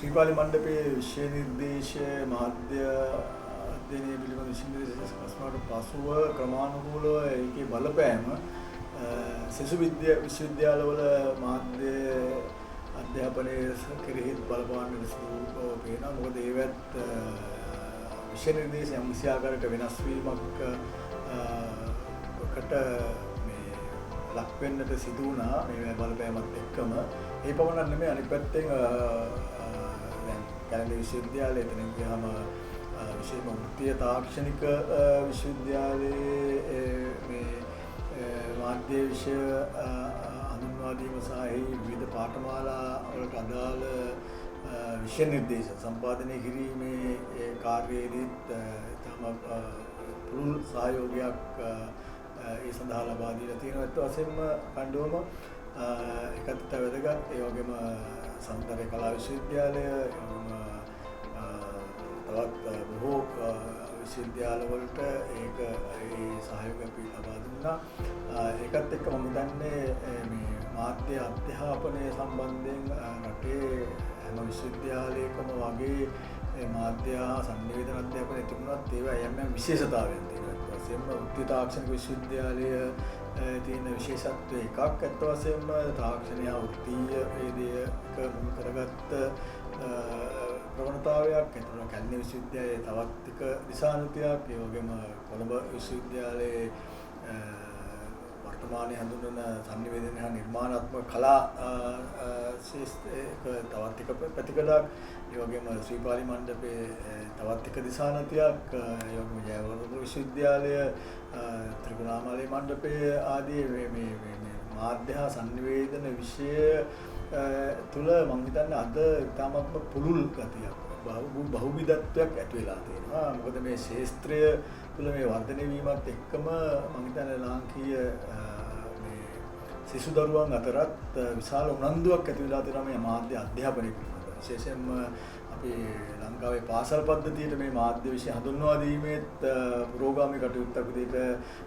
ශ්‍රීපාලි මණ්ඩපයේ විෂය නිර්දේශ මාධ්‍ය අධ්‍යයනය පිළිබඳ විශ්වවිද්‍යාල ප්‍රශ්නවලට පසුව ක්‍රමානුකූලව ඒකේ බලපෑම සෙසු විශ්වවිද්‍යාලවල මාධ්‍ය අධ්‍යාපනයේ කෙරෙහි බලපාන සිදු වෙනවා. මොකද ඒවත් විෂය නිර්දේශ යම් කිසි ආකාරයකට වෙනස් වීමක් කට ලක් වෙන්නට සිදු වුණා මේ බලපෑමත් එක්කම. ඒ පමණක් නෙමෙයි අනිත් පැත්තෙන් දැන් කැලණි විශ්වවිද්‍යාලයේ එතනින් ගියාම විශේෂම වෘත්තීය තාක්ෂණික විශ්වවිද්‍යාලයේ මේ මාධ්‍ය විෂය හඳුන්වා දීම සහ එහි විවිධ පාඨමාලා වලට අදාළ විෂය නිර්දේශ සම්පාදනය කිරීමේ කාර්යයේදීත් තම පුළුල් සහයෝගයක් ඒ සඳහා ලබා දීලා තියෙනවා. ඒත් වශයෙන්ම කණ්ඩුවම එකත් වැදගත්. ඒ වගේම සෞන්දර්ය කලා විශ්වවිද්‍යාලය තවත් බොහෝ විශ්වවිද්‍යාලවලට ඒක ඒ සහයෝගය ලබා දුන්නා. ඒකත් එක්ක මම හිතන්නේ මේ මාධ්‍ය අධ්‍යාපනය සම්බන්ධයෙන් රටේ හැම විශ්වවිද්‍යාලයකම වගේ මාධ්‍ය සංනිවේදන අධ්‍යාපනය තිබුණත් ඒවා යම් යම් විශේෂතාවයන් තියෙනවා. වශයෙන්ම වෘත්තීය තාක්ෂණික විශ්වවිද්‍යාලය තියෙන විශේෂත්වය එකක්. ඇත්ත වශයෙන්ම තාක්ෂණය වෘත්තීය වේදයක මුල් කරගත්ත ප්‍රවණතාවයක්. ඒතර කැලණි විශ්වවිද්‍යාලයේ තවත් එක දිශානුතියක්. ඒ වගේම කොළඹ විශ්වවිද්‍යාලයේ වර්තමානයේ හඳුන්වන සංනිවේදන හා නිර්මාණාත්මක කලා ශාස්ත්‍රයක තවත් එක පැතිකඩක්. ඒ වගේම ශ්‍රීපාලි මණ්ඩපයේ තවත් එක දිශානතියක්. ඒ වගේම ජයවර්ධන විශ්වවිද්‍යාලය ත්‍රිකුණාමලයේ මණ්ඩපයේ ආදී මේ මාධ්‍ය හා සංනිවේදන විෂය තුල මම හිතන්නේ අද ඉතාමත්ම පුළුල් ගතියක් බහුවිධත්වයක් ඇති වෙලා තියෙනවා. මොකද මේ ශාස්ත්‍රය තුල මේ වර්ධනය වීමත් එක්කම මම හිතන්නේ ලාංකීය මේ සිසු දරුවන් අතරත් විශාල උනන්දුවක් ඇති වෙලා තියෙනවා මේ මාධ්‍ය අධ්‍යාපනය පිළිබඳව. විශේෂයෙන්ම අපි ලංකාවේ පාසල් පද්ධතියට මේ මාධ්‍ය විෂය හඳුන්වා දීමේත් පුරෝගාමී කටයුත්තක් විදිහට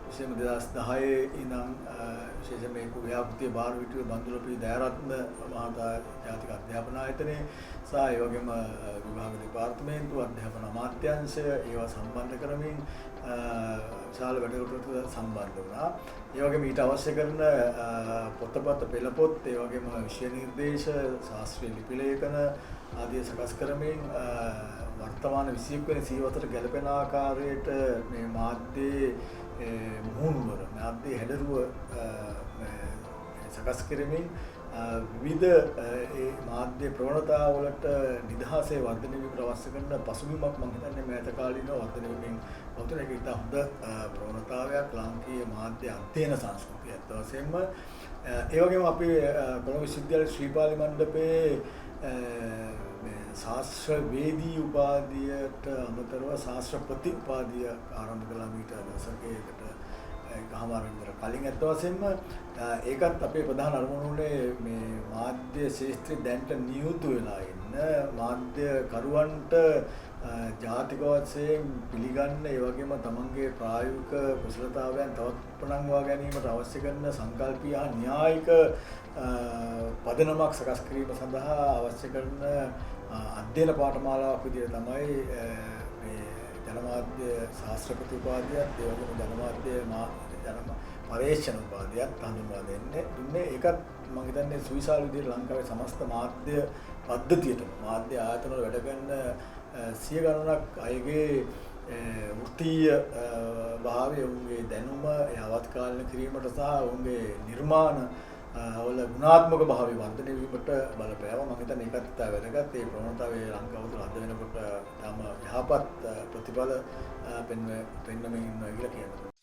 විශේෂයෙන්ම 2010 ඉඳන් විශේෂයෙන් මේ ව්‍යාපෘතිය බාර විටුවේ බන්දුල පී දයාරත්න මහතා ජාතික අධ්‍යාපන ආයතනයේ සහ ඒ වගේම විභාග දෙපාර්තමේන්තුව අධ්‍යාපන අමාත්‍යාංශය ඒවා සම්බන්ධ කරමින් විශාල වැඩකටයුතු සම්බන්ධ වුණා. ඒ වගේම ඊට අවශ්‍ය කරන පොතපත පෙළපොත් ඒ වගේම විෂය නිර්දේශ ශාස්ත්‍රීය ලිපි ලේඛන ආදී සකස් කරමින් වර්තමාන 21 වෙනි සියවසට ගැලපෙන ආකාරයට මේ මාධ්‍යයේ මුහුණුවර මාධ්‍ය හැඩරුව සකස් කරමින් විවිධ ඒ මාධ්‍ය ප්‍රවණතාවලට නිදහසේ වර්ධනය වීමට අවශ්‍ය කරන පසුබිමක් මම හිතන්නේ මෑත කාලීනව වර්ධනය වීමෙන් වතුන එක ඉතා හොඳ ප්‍රවණතාවයක් ලාංකීය මාධ්‍ය අධ්‍යයන සංස්කෘතිය. අත් වශයෙන්ම ඒ වගේම අපි කොළඹ විශ්වවිද්‍යාලයේ ශ්‍රීපාලි මණ්ඩපයේ ශාස්ත්‍රවේදී උපාධියට අමතරව ශාස්ත්‍රපති උපාධිය ආරම්භ කළා මීට දශකයකට එකමාරකට කලින්. ඇත්ත වශයෙන්ම ඒකත් අපේ ප්‍රධාන අරමුණ උනේ මේ මාධ්‍ය ශාස්ත්‍රය දැන්ට නියුතු වෙලා ඉන්න මාධ්‍ය කරුවන්ට ජාතික වශයෙන් පිළිගන්න ඒ වගේම තමන්ගේ ප්‍රායෝගික කුසලතාවයන් තවත් උපනංවා ගැනීමට අවශ්‍ය කරන සංකල්පීය හා න්‍යායික පදනමක් සකස් කිරීම සඳහා අවශ්‍ය කරන අධ්‍යයන පාඨමාලාවක් විදිහට තමයි මේ ජනමාධ්‍ය ශාස්ත්‍රපති උපාධියත් ඒ වගේම ජන පර්යේෂණ උපාධියත් හඳුන්වා දුන්නේ. ඒකත් මම හිතන්නේ සුවිශාල විදිහට ලංකාවේ සමස්ත මාධ්‍ය පද්ධතියටම මාධ්‍ය ආයතන වල වැඩ කරන සිය ගණනක් අයගේ වෘත්තීය භාවය උන්ගේ දැනුම යවත්කාලන කිරීමට සහ උන්ගේ නිර්මාණ වල ගුණාත්මක භාවය වර්ධනය වීමට බලපෑවා. මම හිතන්නේ ඒකත් ඉතා වැදගත්. ඒ ප්‍රවණතාවය ලංකාව තුළ අද වෙනකොට තම යහපත් ප්‍රතිඵල පෙන්වමින් ඉන්නවා කියලා කියනවා.